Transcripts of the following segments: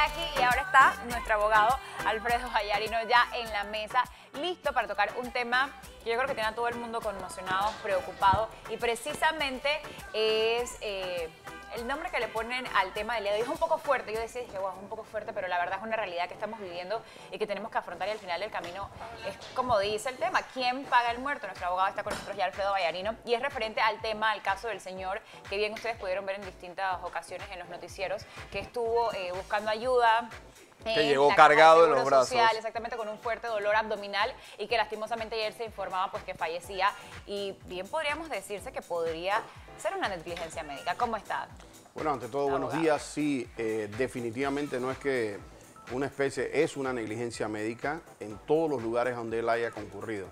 aquí y ahora está nuestro abogado Alfredo Vallarino ya en la mesa, listo para tocar un tema que yo creo que tiene a todo el mundo conmocionado, preocupado, y precisamente es el nombre que le ponen al tema del día de hoy. Es un poco fuerte, yo decía, dije, wow, es un poco fuerte, pero la verdad es una realidad que estamos viviendo y que tenemos que afrontar, y al final del camino es como dice el tema, ¿quién paga el muerto? Nuestro abogado está con nosotros ya, Alfredo Vallarino, y es referente al tema, al caso del señor, que bien ustedes pudieron ver en distintas ocasiones en los noticieros, que estuvo buscando ayuda, que llegó cargado en los brazos. Social, exactamente, con un fuerte dolor abdominal, y que lastimosamente ayer se informaba pues que fallecía, y bien podríamos decirse que podría ser una negligencia médica. ¿Cómo está? Bueno, ante todo, buenos días. Sí, definitivamente no es que una especie, es una negligencia médica en todos los lugares donde él haya concurrido.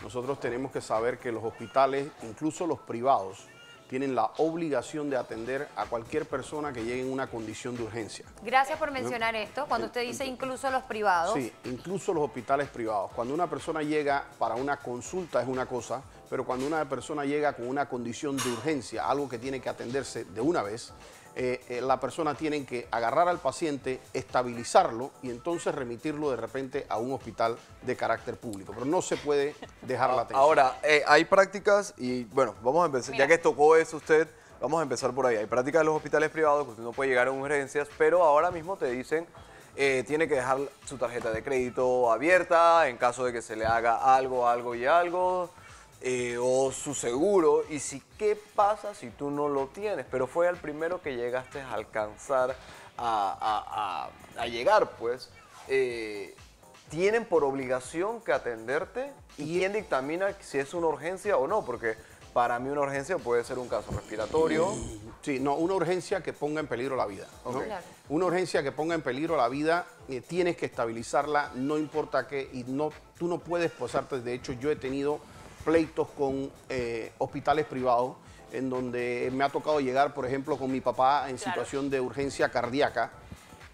Nosotros tenemos que saber que los hospitales, incluso los privados, tienen la obligación de atender a cualquier persona que llegue en una condición de urgencia. Gracias por mencionar esto, cuando usted dice incluso los privados. Sí, incluso los hospitales privados. Cuando una persona llega para una consulta es una cosa, pero cuando una persona llega con una condición de urgencia, algo que tiene que atenderse de una vez, la persona tiene que agarrar al paciente, estabilizarlo y entonces remitirlo de repente a un hospital de carácter público. Pero no se puede dejar la atención. Ahora, hay prácticas y, bueno, vamos a empezar. Mira, ya que tocó eso usted, vamos a empezar por ahí. Hay prácticas en los hospitales privados que usted no puede llegar a urgencias, pero ahora mismo te dicen tiene que dejar su tarjeta de crédito abierta en caso de que se le haga algo o su seguro. Y si, ¿qué pasa si tú no lo tienes? Pero fue al primero que llegaste a alcanzar a llegar, pues. ¿Tienen por obligación que atenderte? ¿Y quién dictamina si es una urgencia o no? Porque para mí una urgencia puede ser un caso respiratorio. Sí, no, una urgencia que ponga en peligro la vida, ¿no? Okay. Claro. Una urgencia que ponga en peligro la vida, tienes que estabilizarla, no importa qué, y tú no puedes posarte. De hecho, yo he tenido pleitos con hospitales privados en donde me ha tocado llegar, por ejemplo, con mi papá en situación de urgencia cardíaca,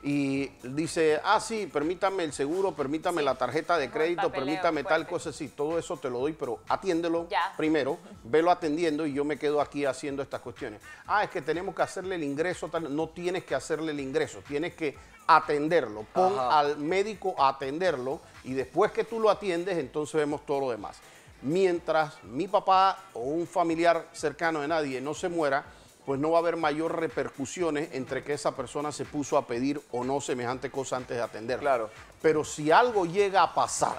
y dice, sí, permítame el seguro, permítame la tarjeta de crédito, permítame tal cosa, sí, todo eso te lo doy, pero atiéndelo primero, velo atendiendo y yo me quedo aquí haciendo estas cuestiones. Es que tenemos que hacerle el ingreso, no tienes que hacerle el ingreso, tienes que atenderlo, pon al médico a atenderlo y después que tú lo atiendes, entonces vemos todo lo demás. Mientras mi papá o un familiar cercano de nadie no se muera, pues no va a haber mayor repercusiones entre que esa persona se puso a pedir o no semejante cosa antes de atenderla. Claro. Pero si algo llega a pasar,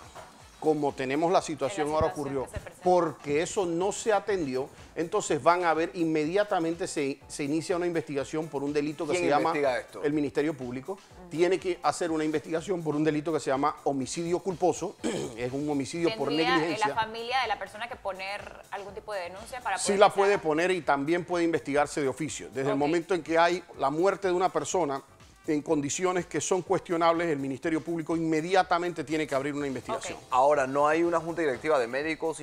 como tenemos la situación ahora ocurrió, porque eso no se atendió, entonces van a haber inmediatamente se inicia una investigación por un delito que se llama esto? el Ministerio Público. Tiene que hacer una investigación por un delito que se llama homicidio culposo. Es un homicidio por negligencia. ¿La familia de la persona que poner algún tipo de denuncia para poder? Sí la puede poner y también puede investigarse de oficio. Desde el momento en que hay la muerte de una persona en condiciones que son cuestionables, el Ministerio Público inmediatamente tiene que abrir una investigación. Ahora, no hay una junta directiva de médicos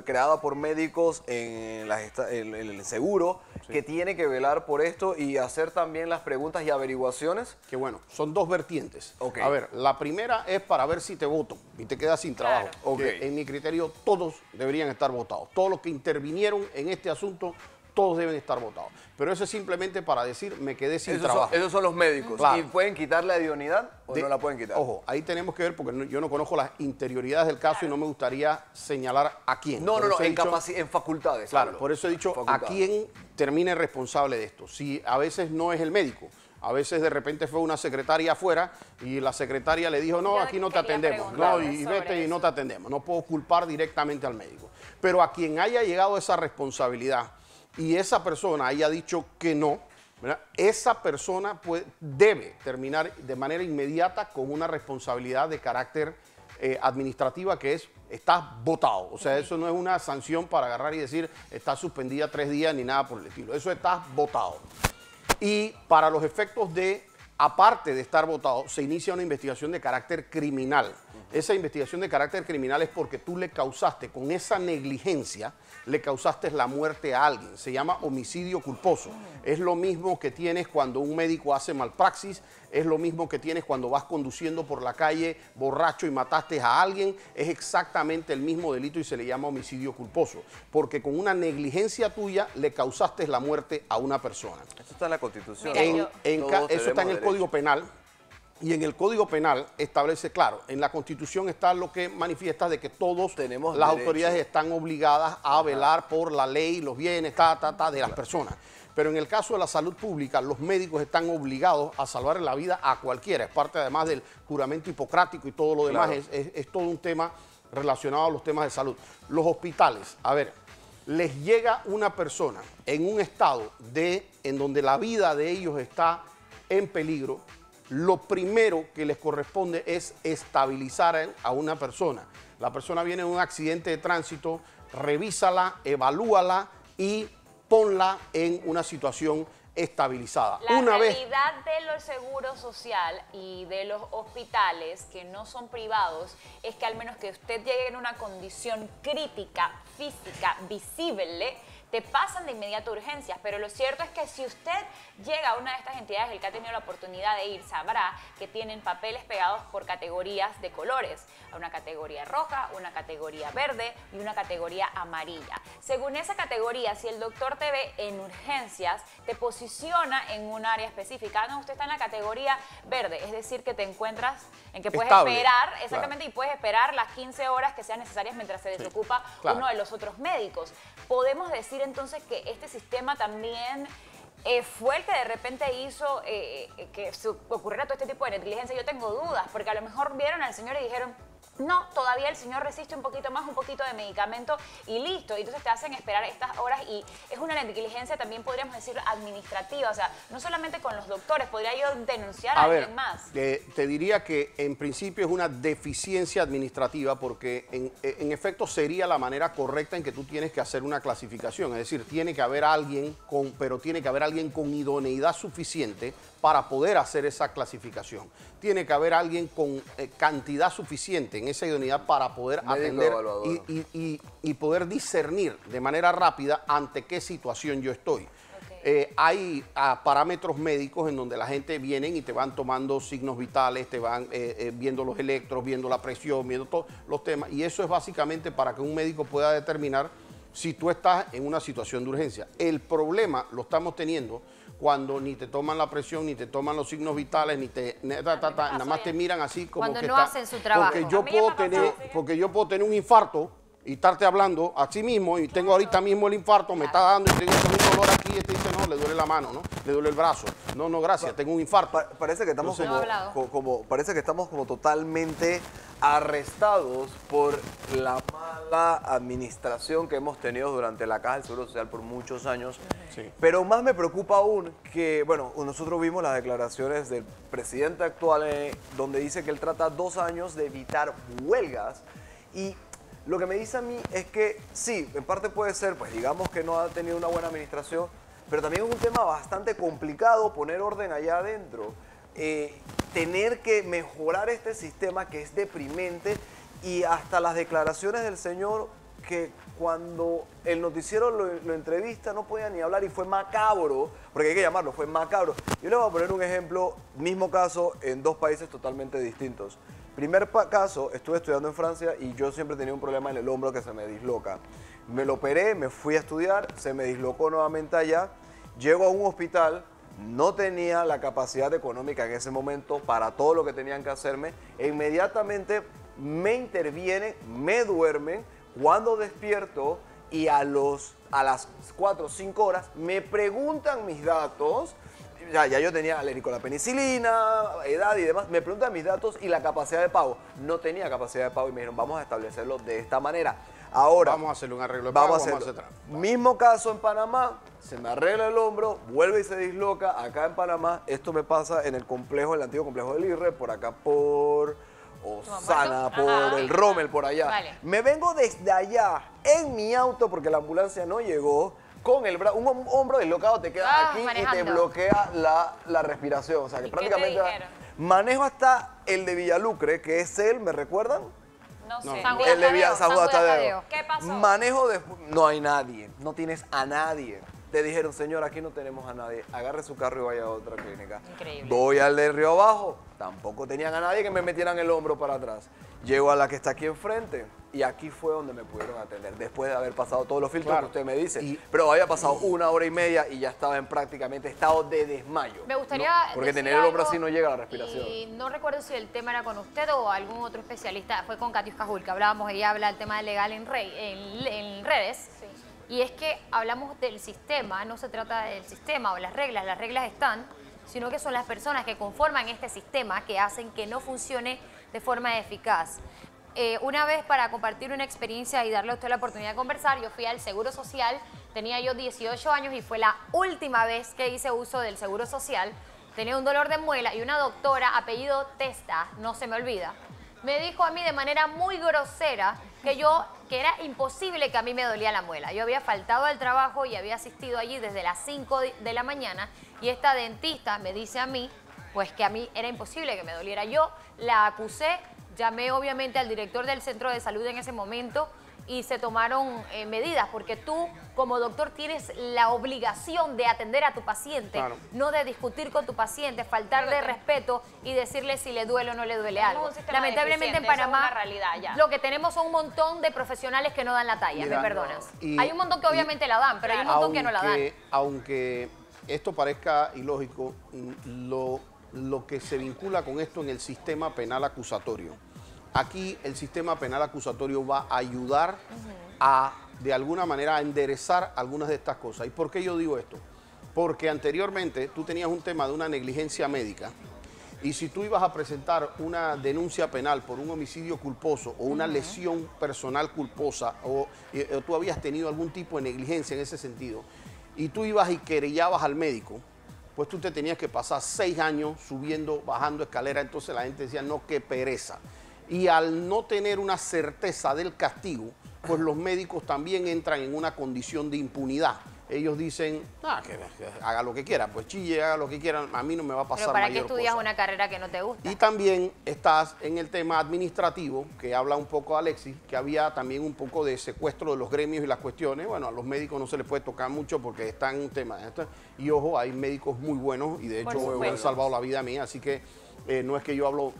creada por médicos en el seguro que tiene que velar por esto y hacer también las preguntas y averiguaciones. Que bueno, son dos vertientes. A ver, la primera es para ver si te voto y te quedas sin trabajo. En mi criterio, todos deberían estar votados. Todos los que intervinieron en este asunto, todos deben estar votados. Pero eso es simplemente para decir, me quedé sin trabajo. Esos son los médicos. Claro. ¿Y pueden quitar la idoneidad o no la pueden quitar? Ojo, ahí tenemos que ver, porque yo no conozco las interioridades del caso y no me gustaría señalar a quién. No, en facultades. Claro, por eso he dicho a quién termine responsable de esto. Si a veces no es el médico, a veces de repente fue una secretaria afuera y la secretaria le dijo, no, aquí no te atendemos, no, y vete y no te atendemos. No puedo culpar directamente al médico. Pero a quien haya llegado esa responsabilidad y esa persona haya dicho que no, ¿verdad? Esa persona debe terminar de manera inmediata con una responsabilidad de carácter administrativa, que es, estás votado. O sea, eso no es una sanción para agarrar y decir, estás suspendida 3 días ni nada por el estilo. Eso estás votado. Y para los efectos de, aparte de estar votado, se inicia una investigación de carácter criminal. Esa investigación de carácter criminal es porque tú le causaste, con esa negligencia, le causaste la muerte a alguien. Se llama homicidio culposo. Es lo mismo que tienes cuando un médico hace malpraxis, es lo mismo que tienes cuando vas conduciendo por la calle borracho y mataste a alguien. Es exactamente el mismo delito y se le llama homicidio culposo, porque con una negligencia tuya le causaste la muerte a una persona. Eso está en la Constitución. Mira, Eso está en el Código Penal. Y en el Código Penal establece, claro, en la Constitución está lo que manifiesta de que todos tenemos las derecho. autoridades están obligadas a velar por la ley, los bienes, de las personas. Pero en el caso de la salud pública, los médicos están obligados a salvar la vida a cualquiera. Es parte además del juramento hipocrático y todo lo demás. Claro. Es todo un tema relacionado a los temas de salud. Los hospitales, a ver, les llega una persona en un estado en donde la vida de ellos está en peligro. Lo primero que les corresponde es estabilizar a una persona. La persona viene en un accidente de tránsito, revísala, evalúala y ponla en una situación estabilizada. La realidad de los seguros social y de los hospitales que no son privados es que al menos que usted llegue en una condición crítica, física, visible, te pasan de inmediato urgencias, pero lo cierto es que si usted llega a una de estas entidades, el que ha tenido la oportunidad de ir sabrá que tienen papeles pegados por categorías de colores, una categoría roja, una categoría verde y una categoría amarilla. Según esa categoría, si el doctor te ve en urgencias, te posiciona en un área específica. No, usted está en la categoría verde, es decir, que te encuentras en que puedes esperar, exactamente, claro, y puedes esperar las 15 horas que sean necesarias mientras se desocupa uno de los otros médicos. Podemos decir entonces que este sistema también fue el que de repente hizo que ocurriera todo este tipo de negligencia. Yo tengo dudas, porque a lo mejor vieron al señor y dijeron, no, todavía el señor resiste un poquito más, un poquito de medicamento y listo. Y entonces te hacen esperar estas horas y es una negligencia también, podríamos decir, administrativa. O sea, no solamente con los doctores, podría yo denunciar a alguien más. Te diría que en principio es una deficiencia administrativa porque en efecto sería la manera correcta en que tú tienes que hacer una clasificación. Es decir, tiene que haber alguien con idoneidad suficiente para poder hacer esa clasificación. Tiene que haber alguien con cantidad suficiente en esa idoneidad para poder atender y poder discernir de manera rápida ante qué situación yo estoy. Hay parámetros médicos en donde la gente viene y te van tomando signos vitales, te van viendo los electros, viendo la presión, viendo todos los temas. Y eso es básicamente para que un médico pueda determinar si tú estás en una situación de urgencia. El problema lo estamos teniendo cuando ni te toman la presión, ni te toman los signos vitales, ni te nada más te miran así como cuando que no hacen su trabajo. Porque yo puedo tener un infarto y estarte hablando así mismo y tengo ahorita mismo el infarto, me está dando y tengo un dolor aquí y este dice, no, le duele la mano, ¿no? Le duele el brazo. No, no, gracias, tengo un infarto. Parece que estamos parece que estamos como totalmente arrestados por la mala administración que hemos tenido durante la Caja del Seguro Social por muchos años. Sí. Pero más me preocupa aún que, bueno, nosotros vimos las declaraciones del presidente actual donde dice que él trata 2 años de evitar huelgas y lo que me dice a mí es que sí, en parte puede ser, pues digamos que no ha tenido una buena administración, pero también es un tema bastante complicado poner orden allá adentro. Tener que mejorar este sistema que es deprimente y hasta las declaraciones del señor que cuando el noticiero lo entrevista no podía ni hablar y fue macabro, porque hay que llamarlo, fue macabro. Yo le voy a poner un ejemplo, mismo caso en 2 países totalmente distintos. Primer caso, estuve estudiando en Francia y yo siempre tenía un problema en el hombro que se me disloca. Me lo operé, me fui a estudiar, se me dislocó nuevamente allá, llego a un hospital, no tenía la capacidad económica en ese momento para todo lo que tenían que hacerme, e inmediatamente me intervienen, me duermen, cuando despierto y a las 4 o 5 horas me preguntan mis datos. Ya yo tenía alérgico a la penicilina, edad y demás, me preguntan mis datos y la capacidad de pago. No tenía capacidad de pago y me dijeron, vamos a establecerlo de esta manera. Ahora, vamos a hacerle un arreglo de pago, vamos a hacer mismo caso en Panamá, se me arregla el hombro, vuelve y se disloca. Acá en Panamá, esto me pasa en el antiguo complejo del IRRE, por acá por Osana, por el Rommel, por allá. Vale. Me vengo desde allá en mi auto porque la ambulancia no llegó. Con un hombro dislocado te queda aquí manejando. Y te bloquea la respiración. O sea, que prácticamente manejo hasta el de Villalucre, que es él, ¿me recuerdan? No sé. El de San Juan Tadeo. ¿Qué pasó? Manejo de... No hay nadie, no tienes a nadie. le dijeron, señor, aquí no tenemos a nadie, agarre su carro y vaya a otra clínica. Increíble. Voy al de Río Abajo, tampoco tenían a nadie que me metieran el hombro para atrás. Llego a la que está aquí enfrente y aquí fue donde me pudieron atender, después de haber pasado todos los filtros que usted me dice. Pero había pasado 1 hora y media y ya estaba en prácticamente estado de desmayo. Me gustaría porque decir tener el hombro algo, así no llega a la respiración. Y no recuerdo si el tema era con usted o algún otro especialista, fue con Katiuska Jul, que hablábamos, ella habla del tema legal en redes. Sí. Y es que hablamos del sistema, no se trata del sistema o las reglas están, sino que son las personas que conforman este sistema que hacen que no funcione de forma eficaz. Una vez, para compartir una experiencia y darle a usted la oportunidad de conversar, yo fui al Seguro Social, tenía yo 18 años y fue la última vez que hice uso del Seguro Social. Tenía un dolor de muela y una doctora, apellido Testa, no se me olvida, me dijo a mí de manera muy grosera que era imposible que a mí me dolía la muela. Yo había faltado al trabajo y había asistido allí desde las 5 de la mañana y esta dentista me dice a mí, pues que a mí era imposible que me doliera. Yo la acusé, llamé obviamente al director del centro de salud en ese momento y se tomaron medidas, porque tú como doctor tienes la obligación de atender a tu paciente, claro, no de discutir con tu paciente, faltarle respeto y decirle si le duele o no le duele algo. Lamentablemente en Panamá lo que tenemos son un montón de profesionales que no dan la talla, me perdonas. Hay un montón que obviamente la dan, pero hay un montón que no la dan. Aunque esto parezca ilógico, lo que se vincula con esto en el sistema penal acusatorio. Aquí el sistema penal acusatorio va a ayudar a, de alguna manera, a enderezar algunas de estas cosas. ¿Y por qué yo digo esto? Porque anteriormente tú tenías un tema de una negligencia médica y si tú ibas a presentar una denuncia penal por un homicidio culposo o una lesión personal culposa o tú habías tenido algún tipo de negligencia en ese sentido y tú ibas y querellabas al médico, pues tú te tenías que pasar 6 años subiendo, bajando escalera, entonces la gente decía, no, qué pereza. Y al no tener una certeza del castigo, pues los médicos también entran en una condición de impunidad. Ellos dicen, que haga lo que quiera, pues chille, haga lo que quiera, a mí no me va a pasar mayor cosa. ¿Pero para qué estudias una carrera que no te gusta? Y también estás en el tema administrativo, que habla un poco Alexis, que había también un poco de secuestro de los gremios y las cuestiones. Bueno, a los médicos no se les puede tocar mucho porque están en un tema. Y ojo, hay médicos muy buenos y de hecho me han salvado la vida a mí, así que no es que yo hablo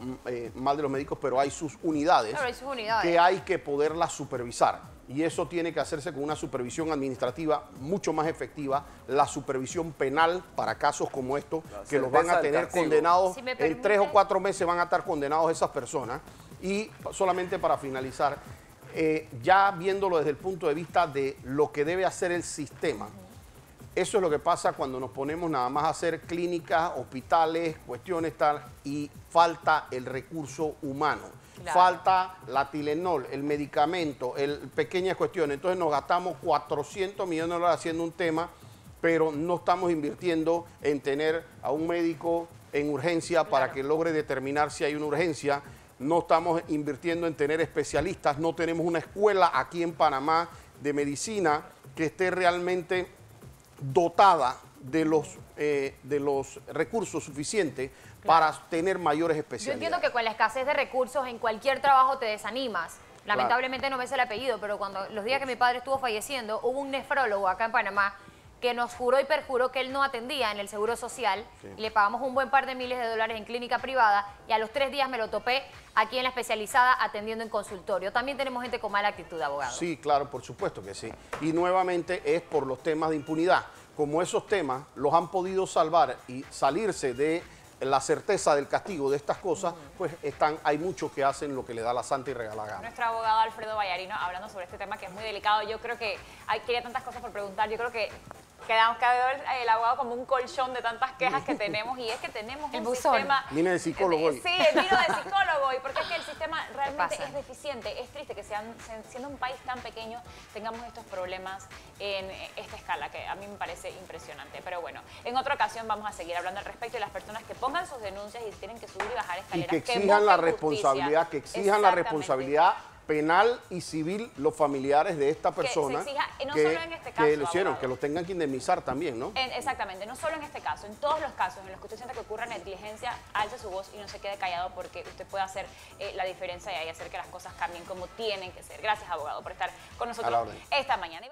mal de los médicos, pero hay sus unidades, claro, hay sus unidades que hay que poderlas supervisar. Y eso tiene que hacerse con una supervisión administrativa mucho más efectiva, la supervisión penal para casos como estos, que los van a tener condenados, si en 3 o 4 meses van a estar condenados esas personas. Y solamente para finalizar, ya viéndolo desde el punto de vista de lo que debe hacer el sistema, eso es lo que pasa cuando nos ponemos nada más a hacer clínicas, hospitales, cuestiones tal, y falta el recurso humano. Claro. Falta la Tylenol, el medicamento, pequeñas cuestiones. Entonces nos gastamos 400 millones de dólares haciendo un tema, pero no estamos invirtiendo en tener a un médico en urgencia para que logre determinar si hay una urgencia. No estamos invirtiendo en tener especialistas. No tenemos una escuela aquí en Panamá de medicina que esté realmente dotada de los recursos suficientes para tener mayores especialidades. Yo entiendo que con la escasez de recursos en cualquier trabajo te desanimas. Lamentablemente no me sé el apellido, pero los días que mi padre estuvo falleciendo, hubo un nefrólogo acá en Panamá que nos juró y perjuró que él no atendía en el Seguro Social. Y le pagamos un buen par de miles de dólares en clínica privada y a los 3 días me lo topé aquí en la especializada atendiendo en consultorio. También tenemos gente con mala actitud, abogado. Sí, claro, por supuesto que sí. Y nuevamente es por los temas de impunidad. Como esos temas los han podido salvar y salirse de la certeza del castigo de estas cosas, pues hay muchos que hacen lo que le da la santa y regala gana. Nuestro abogado Alfredo Vallarino hablando sobre este tema que es muy delicado. Yo creo que quería tantas cosas por preguntar. Yo creo que quedó el abogado como un colchón de tantas quejas que tenemos, y es que tenemos un sistema... Vine de psicólogo hoy. Sí, vino de psicólogo, y porque es que el sistema realmente es deficiente. Es triste que siendo un país tan pequeño tengamos estos problemas en esta escala, que a mí me parece impresionante. Pero bueno, en otra ocasión vamos a seguir hablando al respecto, y las personas que pongan sus denuncias y tienen que subir y bajar escaleras, y que exijan la responsabilidad, penal y civil los familiares de esta persona que no solo en este caso, lo hicieron, que los tengan que indemnizar también, ¿no? Exactamente, no solo en este caso, en todos los casos en los que usted sienta que ocurra negligencia, alce su voz y no se quede callado, porque usted puede hacer la diferencia y hacer que las cosas cambien como tienen que ser. Gracias, abogado, por estar con nosotros esta mañana.